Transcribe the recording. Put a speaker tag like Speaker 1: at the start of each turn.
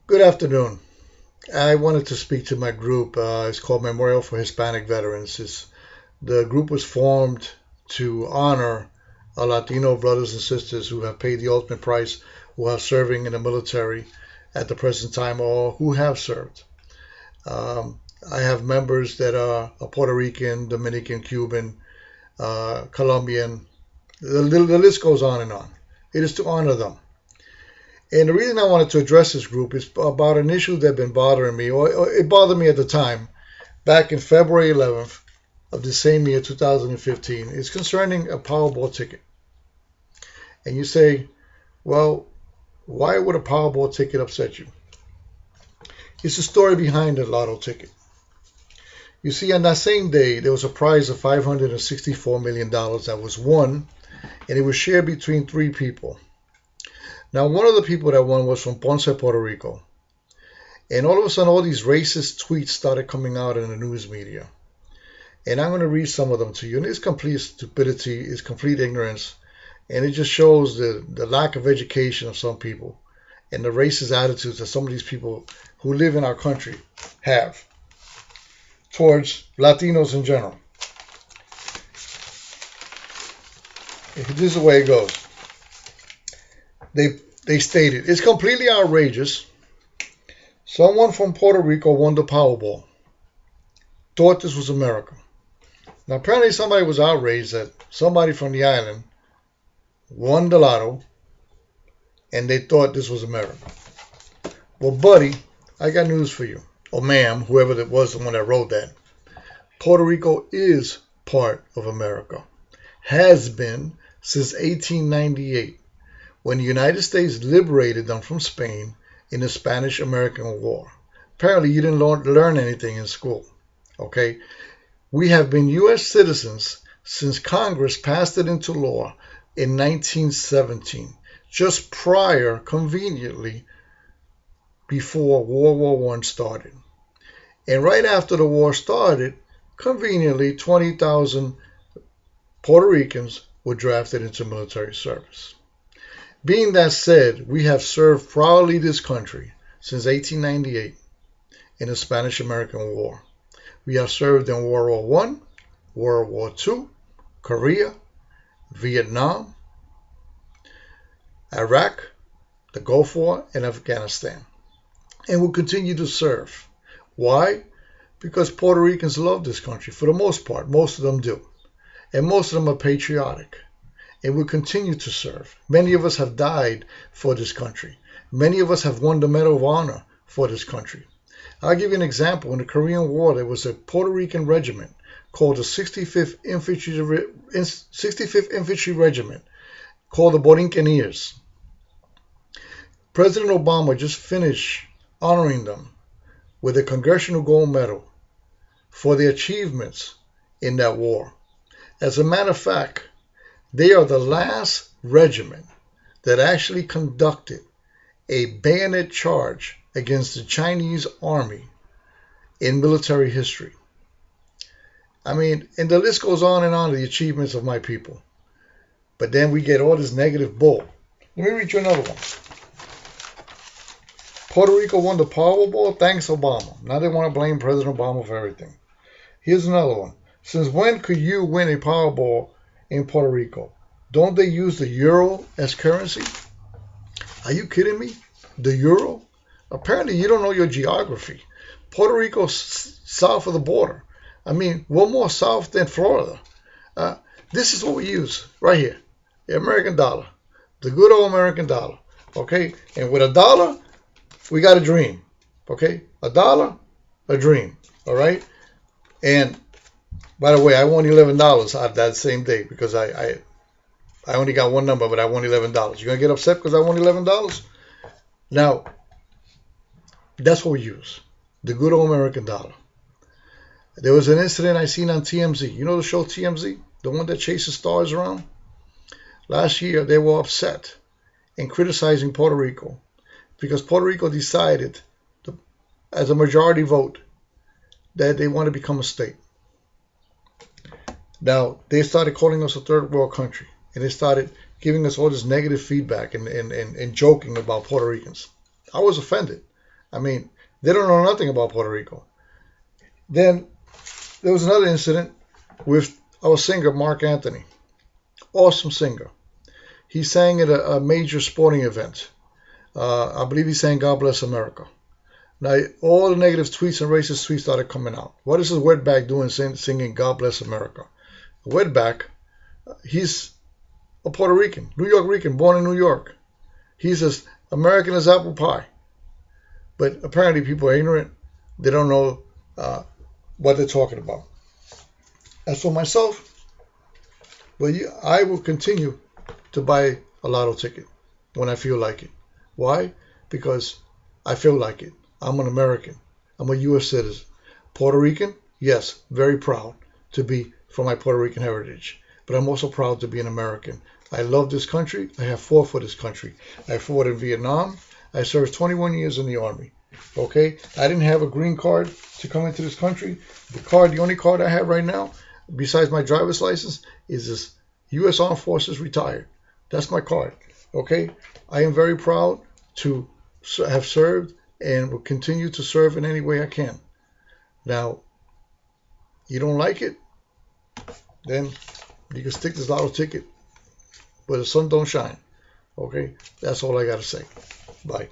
Speaker 1: Good afternoon. I wanted to speak to my group. It's called Memorial for Hispanic Veterans. The group was formed to honor our Latino brothers and sisters who have paid the ultimate price, who are serving in the military at the present time, or who have served. I have members that are Puerto Rican, Dominican, Cuban, Colombian. The list goes on and on. It is to honor them. And the reason I wanted to address this group is about an issue that had been bothering me, or it bothered me at the time, back in February 11th of the same year, 2015. It's concerning a Powerball ticket. And you say, well, why would a Powerball ticket upset you? It's the story behind the lotto ticket. You see, on that same day, there was a prize of $564 million that was won, and it was shared between three people. Now, one of the people that won was from Ponce, Puerto Rico. And all of a sudden, all these racist tweets started coming out in the news media. And I'm going to read some of them to you. And it's complete stupidity, it's complete ignorance. And it just shows the lack of education of some people and the racist attitudes that some of these people who live in our country have towards Latinos in general. This is the way it goes. They stated, it's completely outrageous. Someone from Puerto Rico won the Powerball. Thought this was America. Now, apparently somebody was outraged that somebody from the island won the lotto and they thought this was America. Well, buddy, I got news for you. Or ma'am, whoever that was the one that wrote that. Puerto Rico is part of America. Has been since 1898. When the United States liberated them from Spain in the Spanish-American War. Apparently, you didn't learn anything in school, okay? We have been U.S. citizens since Congress passed it into law in 1917, just prior, conveniently, before World War I started. And right after the war started, conveniently, 20,000 Puerto Ricans were drafted into military service. Being that said, we have served proudly this country since 1898 in the Spanish-American War. We have served in World War I, World War II, Korea, Vietnam, Iraq, the Gulf War, and Afghanistan. And will continue to serve. Why? Because Puerto Ricans love this country for the most part. Most of them do. And most of them are patriotic. And will continue to serve. Many of us have died for this country. Many of us have won the Medal of Honor for this country. I'll give you an example. In the Korean War, there was a Puerto Rican regiment called the 65th Infantry Regiment, called the Borinqueniers. President Obama just finished honoring them with a Congressional Gold Medal for their achievements in that war. As a matter of fact, they are the last regiment that actually conducted a bayonet charge against the Chinese army in military history. I mean, and the list goes on and on, the achievements of my people. But then we get all this negative bull. Let me read you another one. Puerto Rico won the Powerball, thanks Obama. Now they want to blame President Obama for everything. Here's another one. Since when could you win a Powerball in Puerto Rico? Don't they use the euro as currency? Are you kidding me? The euro? Apparently you don't know your geography. Puerto Rico's south of the border. I mean, we're more south than Florida. This is what we use right here. The American dollar. The good old American dollar. Okay? And with a dollar, we got a dream. Okay? A dollar, a dream. All right? And by the way, I won $11 that same day because I only got one number, but I won $11. You're going to get upset because I won $11? Now, that's what we use. The good old American dollar. There was an incident I seen on TMZ. You know the show TMZ? The one that chases stars around? Last year, they were upset and criticizing Puerto Rico because Puerto Rico decided, as a majority vote, that they want to become a state. Now, they started calling us a third world country, and they started giving us all this negative feedback and joking about Puerto Ricans. I was offended. I mean, they don't know nothing about Puerto Rico. Then there was another incident with our singer, Mark Anthony. Awesome singer. He sang at a major sporting event. I believe he sang God Bless America. Now, all the negative tweets and racist tweets started coming out. What is this wetback doing singing God Bless America? Wetback, he's a Puerto Rican, New York Rican, born in New York. He's as American as apple pie. But apparently people are ignorant. They don't know what they're talking about. As for myself, well, I will continue to buy a lotto ticket when I feel like it. Why? Because I feel like it. I'm an American. I'm a U.S. citizen. Puerto Rican? Yes, very proud to be from my Puerto Rican heritage. But I'm also proud to be an American. I love this country. I have fought for this country. I fought in Vietnam. I served 21 years in the Army. Okay? I didn't have a green card to come into this country. The only card I have right now, besides my driver's license, is this U.S. Armed Forces retired. That's my card. Okay? I am very proud to have served and will continue to serve in any way I can. Now, you don't like it? Then you can stick this lotto ticket where the sun don't shine. Okay? That's all I got to say. Bye.